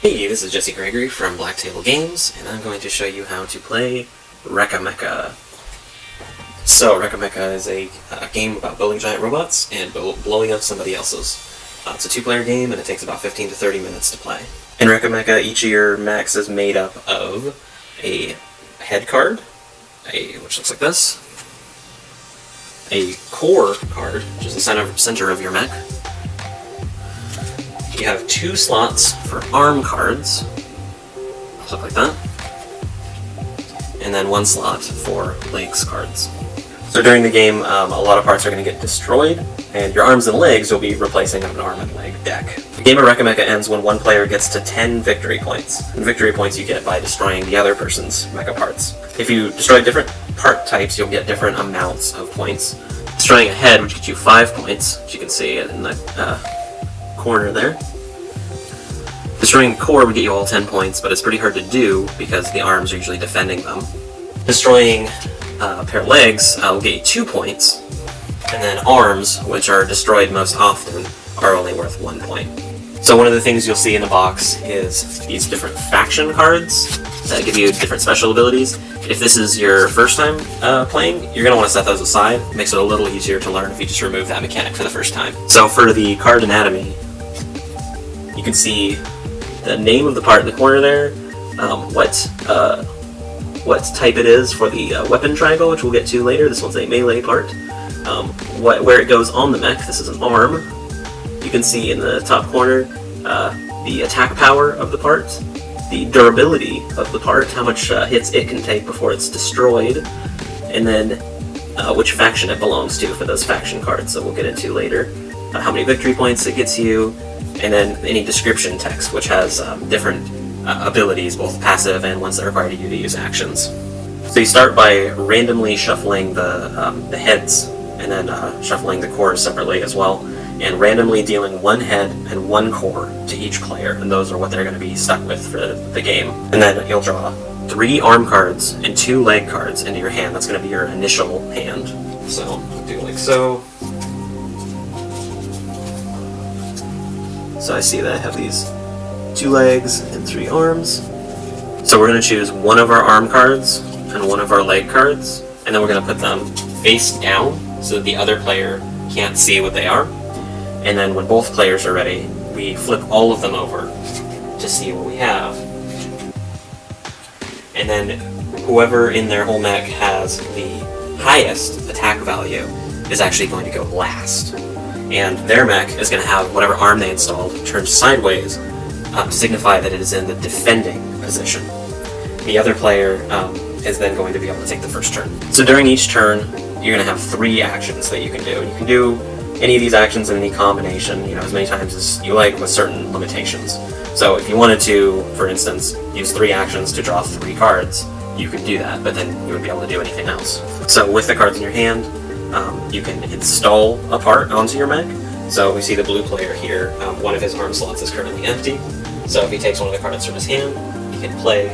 Hey, this is Jesse Gregory from Black Table Games, and I'm going to show you how to play Wreck-A-Mecha. So, Wreck-A-Mecha is a game about building giant robots and blowing up somebody else's. It's a two-player game, and it takes about 15 to 30 minutes to play. In Wreck-A-Mecha, each of your mechs is made up of a head card, which looks like this, a core card, which is the center of your mech. You have two slots for arm cards, stuff like that, and then one slot for legs cards. So during the game, a lot of parts are going to get destroyed, and your arms and legs will be replacing an arm and leg deck. The game of Wreck-A-Mecha ends when one player gets to 10 victory points, and victory points you get by destroying the other person's mecha parts. If you destroy different part types, you'll get different amounts of points. Destroying a head, which gets you 5 points, which you can see in the corner there. Destroying the core would get you all 10 points, but it's pretty hard to do because the arms are usually defending them. Destroying a pair of legs will get you 2 points, and then arms, which are destroyed most often, are only worth 1 point. So one of the things you'll see in the box is these different faction cards that give you different special abilities. If this is your first time playing, you're going to want to set those aside. It makes it a little easier to learn if you just remove that mechanic for the first time. So for the card anatomy, you can see the name of the part in the corner there, what type it is for the weapon triangle, which we'll get to later. This one's a melee part. Where it goes on the mech, this is an arm. You can see in the top corner the attack power of the part, the durability of the part, how much hits it can take before it's destroyed, and then which faction it belongs to for those faction cards that we'll get into later, how many victory points it gets you, and then any description text, which has different abilities, both passive and ones that require you to use actions. So you start by randomly shuffling the heads, and then shuffling the cores separately as well, and randomly dealing one head and one core to each player, and those are what they're going to be stuck with for the game. And then you'll draw 3 arm cards and 2 leg cards into your hand. That's going to be your initial hand. So, do like so. So I see that I have these 2 legs and 3 arms. So we're going to choose one of our arm cards and one of our leg cards, and then we're going to put them face down so that the other player can't see what they are. And then when both players are ready, we flip all of them over to see what we have. And then whoever in their whole mech has the highest attack value is actually going to go last. And their mech is going to have whatever arm they installed turned sideways to signify that it is in the defending position. The other player is then going to be able to take the first turn. So during each turn, you're going to have 3 actions that you can do. You can do any of these actions in any combination, as many times as you like, with certain limitations. So if you wanted to, for instance, use 3 actions to draw 3 cards, you could do that, but then you wouldn't be able to do anything else. So with the cards in your hand, you can install a part onto your mech. So we see the blue player here, one of his arm slots is currently empty. So if he takes one of the cards from his hand, he can play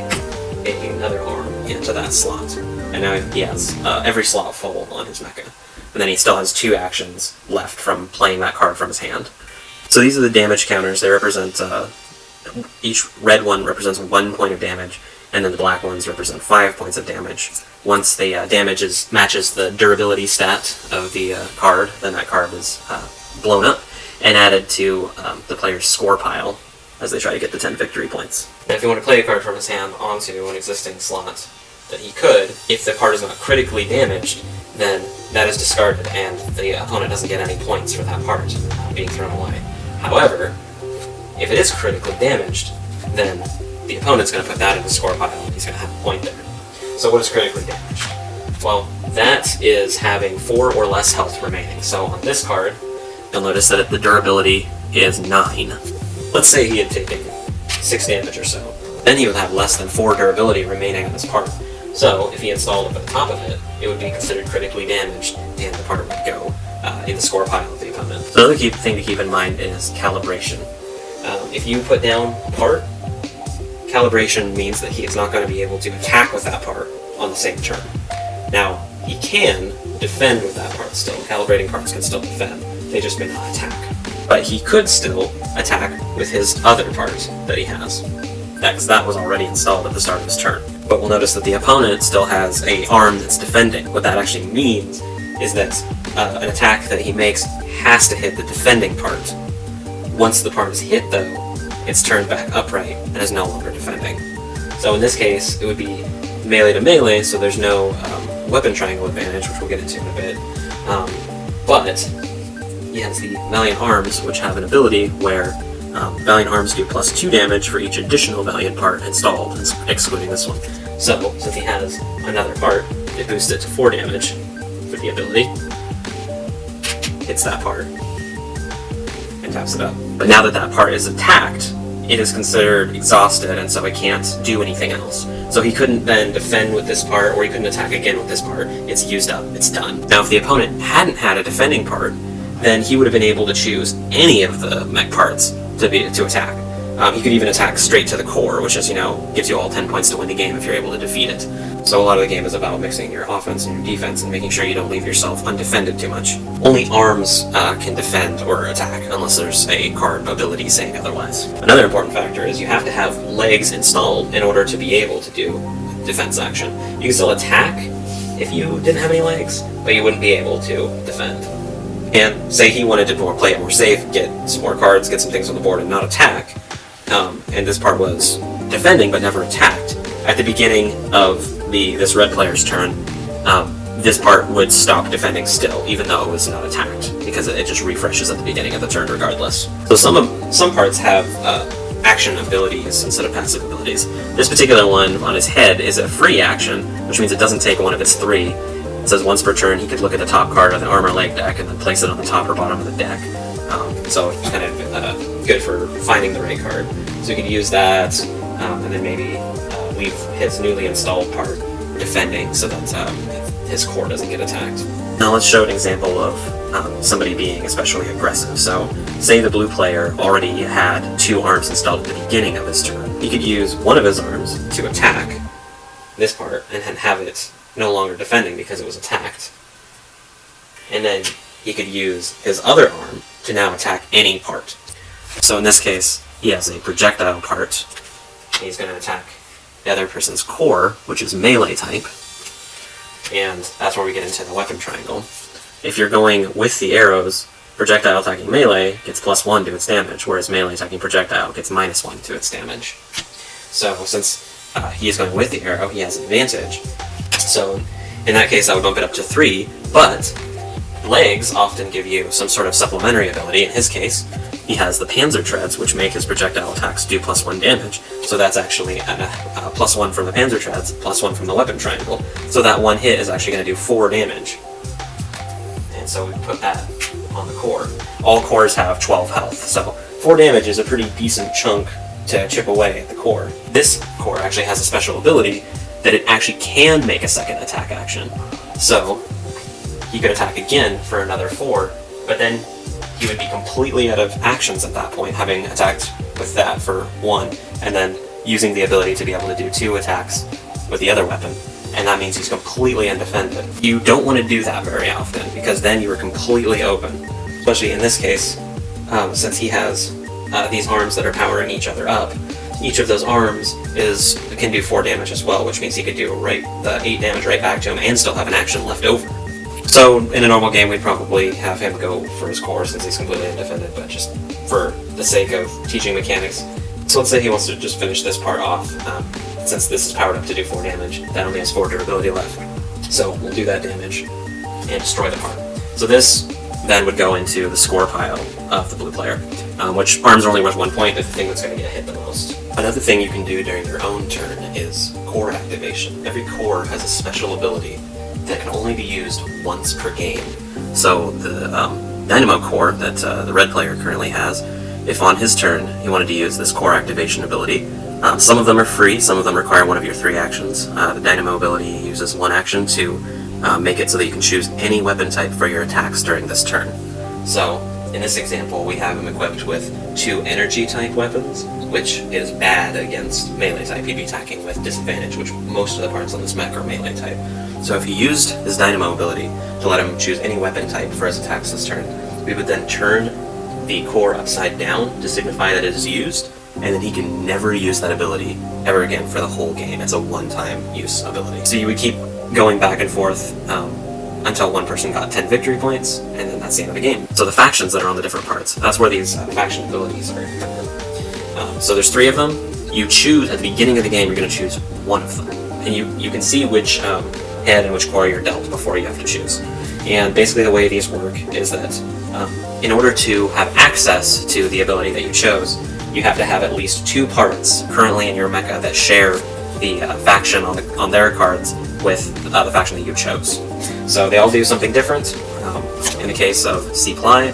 another arm into that slot. And now he has every slot full on his mecha. And then he still has 2 actions left from playing that card from his hand. So these are the damage counters. They represent, each red one represents 1 point of damage, and then the black ones represent 5 points of damage. Once the damage matches the durability stat of the card, then that card is blown up and added to the player's score pile as they try to get the 10 victory points. And if you want to play a card from his hand onto an existing slot, that he could, if the card is not critically damaged, then that is discarded and the opponent doesn't get any points for that part being thrown away. However, if it is critically damaged, then the opponent's going to put that in the score pile and he's going to have a point there. So what is critically damaged? Well, that is having 4 or less health remaining. So on this card, you'll notice that the durability is 9. Let's say he had taken 6 damage or so. Then he would have less than 4 durability remaining on this part. So if he installed up at the top of it, it would be considered critically damaged, and the part would go in the score pile of the opponent. So another thing to keep in mind is calibration. If you put down a part, calibration means that he is not going to be able to attack with that part on the same turn. Now, he can defend with that part still. Calibrating parts can still defend. They just may not attack. but he could still attack with his other part that he has. Because that was already installed at the start of his turn. But we'll notice that the opponent still has an arm that's defending. What that actually means is that an attack that he makes has to hit the defending part. Once the part is hit, though, it's turned back upright and is no longer defending. So in this case, it would be melee to melee, so there's no weapon triangle advantage, which we'll get into in a bit. But he has the Valiant Arms, which have an ability where Valiant Arms do +2 damage for each additional Valiant part installed, excluding this one. So, since he has another part, it boosts it to 4 damage for the ability. Hits that part, and taps it up. But now that that part is attacked, it is considered exhausted, and so it can't do anything else. So he couldn't then defend with this part, or he couldn't attack again with this part. It's used up, it's done. Now if the opponent hadn't had a defending part, then he would have been able to choose any of the mech parts to attack. He could even attack straight to the core, which is, gives you all 10 points to win the game if you're able to defeat it. So a lot of the game is about mixing your offense and your defense and making sure you don't leave yourself undefended too much. Only arms can defend or attack unless there's a card ability saying otherwise. Another important factor is you have to have legs installed in order to be able to do defense action. You can still attack if you didn't have any legs, but you wouldn't be able to defend. And say he wanted to play it more safe, get some more cards, get some things on the board, and not attack, and this part was defending but never attacked, at the beginning of this red player's turn, this part would stop defending still, even though it was not attacked, because it just refreshes at the beginning of the turn regardless. So some parts have action abilities instead of passive abilities. This particular one on his head is a free action, which means it doesn't take one of its 3. It says once per turn he could look at the top card of the armor leg deck and then place it on the top or bottom of the deck. So it's kind of good for finding the right card. So you can use that, and then maybe leave his newly installed part defending so that his core doesn't get attacked. Now let's show an example of somebody being especially aggressive. So say the blue player already had 2 arms installed at the beginning of his turn. He could use one of his arms to attack this part and have it no longer defending because it was attacked. And then he could use his other arm to now attack any part. So in this case, he has a projectile part. He's going to attack the other person's core, which is melee type. And that's where we get into the weapon triangle. If you're going with the arrows, projectile attacking melee gets +1 to its damage, whereas melee attacking projectile gets -1 to its damage. So since he is going with the arrow, he has an advantage. So in that case, I would bump it up to 3, but legs often give you some sort of supplementary ability. In his case, he has the Panzer Treads, which make his projectile attacks do +1 damage. So that's actually a +1 from the Panzer Treads, +1 from the weapon triangle. So that one hit is actually going to do 4 damage. And so we put that on the core. All cores have 12 health, so 4 damage is a pretty decent chunk to chip away at the core. This core actually has a special ability that it actually can make a second attack action. So he could attack again for another 4, but then he would be completely out of actions at that point, having attacked with that for 1, and then using the ability to be able to do 2 attacks with the other weapon, and that means he's completely undefended. You don't want to do that very often, because then you are completely open. Especially in this case, since he has these arms that are powering each other up, each of those arms can do 4 damage as well, which means he could do the 8 damage right back to him and still have an action left over. So in a normal game, we'd probably have him go for his core since he's completely undefended, but just for the sake of teaching mechanics. So let's say he wants to just finish this part off. Since this is powered up to do 4 damage, that only has 4 durability left. So we'll do that damage and destroy the part. So this then would go into the score pile of the blue player, which arms are only worth 1 point if the thing that's going to get hit the most. Another thing you can do during your own turn is core activation. Every core has a special ability that can only be used once per game. So the Dynamo core that the red player currently has, if on his turn he wanted to use this core activation ability, some of them are free, some of them require one of your 3 actions. The Dynamo ability uses 1 action to make it so that you can choose any weapon type for your attacks during this turn. So in this example, we have him equipped with 2 energy type weapons, which is bad against melee type. He'd be attacking with disadvantage, which most of the parts on this mech are melee type. So if he used his Dynamo ability to let him choose any weapon type for his attacks this turn, we would then turn the core upside down to signify that it is used, and then he can never use that ability ever again for the whole game. It's a one-time use ability. So you would keep going back and forth until one person got 10 victory points, and then that's the end of the game. So the factions that are on the different parts, that's where these faction abilities are. So there's 3 of them. You choose, at the beginning of the game, you're going to choose one of them. And you can see which head and which core you're dealt before you have to choose. And basically the way these work is that in order to have access to the ability that you chose, you have to have at least 2 parts currently in your mecha that share the faction on their cards with the faction that you chose. So they all do something different. In the case of C-Ply,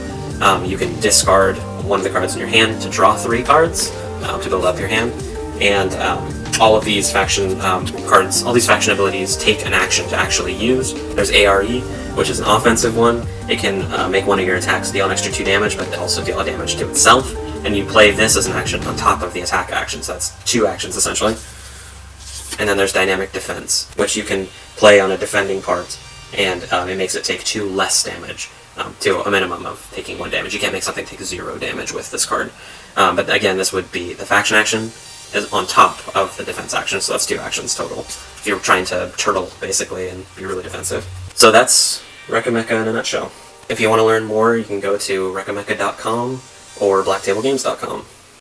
you can discard one of the cards in your hand to draw 3 cards to build up your hand, and all of these faction cards, all these faction abilities take an action to actually use. There's ARE, which is an offensive one. It can make one of your attacks deal an extra 2 damage, but also deal a damage to itself, and you play this as an action on top of the attack action, so that's 2 actions essentially. And then there's Dynamic Defense, which you can play on a defending part, and it makes it take 2 less damage, to a minimum of taking 1 damage. You can't make something take 0 damage with this card. But again, this would be the faction action is on top of the defense action, so that's 2 actions total. If you're trying to turtle, basically, and be really defensive. So that's Wreck-A-Mecha in a nutshell. If you want to learn more, you can go to wreckamecha.com or blacktablegames.com.